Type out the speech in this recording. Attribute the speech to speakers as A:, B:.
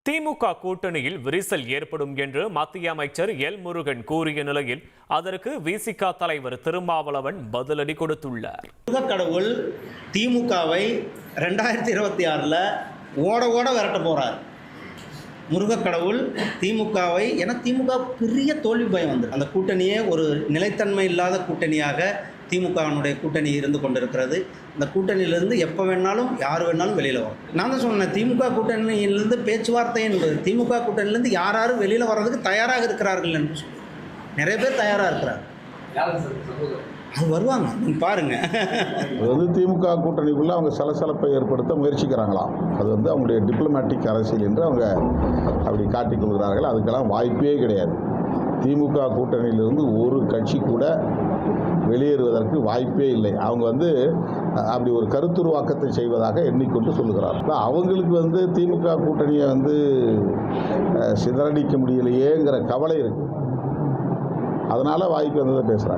A: திமுக கூட்டணியில் விரிசல் ஏற்படும் என்று மத்திய அமைச்சர் எல் முருகன் கூறிய நிலையில் அதற்கு விசிக தலைவர் திருமாவளவன் பதிலடி கொடுத்துள்ளார்.
B: கடவுள் திமுகவை 2026 ஓட ஓட விரட்ட போறார். முருகக்கடவுள் திமுகவை திமுக பெரிய தோல்வி பயம் வந்து அந்த கூட்டணியே ஒரு நிலைத்தன்மை இல்லாத கூட்டணியாக திமுகவினுடைய கூட்டணி இருந்து கொண்டிருக்கிறது. இந்த கூட்டணியிலிருந்து எப்போ வேணாலும் யார் வேணாலும் வெளியில் வரும். நான் தான் சொன்னேன், திமுக கூட்டணியிலிருந்து பேச்சுவார்த்தை என்பது திமுக கூட்டணியிலேருந்து யாரும் வெளியில் வர்றதுக்கு தயாராக இருக்கிறார்கள் என்று சொல்லி நிறைய பேர் தயாராக இருக்கிறார். அது வருவாங்க, நீங்கள் பாருங்கள்.
C: அது திமுக கூட்டணிக்குள்ளே அவங்க சலசலப்பை ஏற்படுத்த முயற்சிக்கிறாங்களாம். அது அவங்களுடைய டிப்ளமேட்டிக் அரசியல் என்று அவங்க அப்படி காட்டிக்கொள்கிறார்கள். அதுக்கெல்லாம் வாய்ப்பே கிடையாது. திமுக கூட்டணியிலிருந்து ஒரு கட்சி கூட வெளியேறுவதற்கு வாய்ப்பே இல்லை. அவங்க அப்படி ஒரு கருத்துருவாக்கத்தை செய்வதாக எண்ணிக்கொண்டு சொல்லுகிறார்கள். அவங்களுக்கு திமுக கூட்டணியை சிதறடிக்க முடியலையேங்கிற கவலை இருக்குது. அதனால் வாய்ப்பு வந்ததை பேசுகிறாங்க.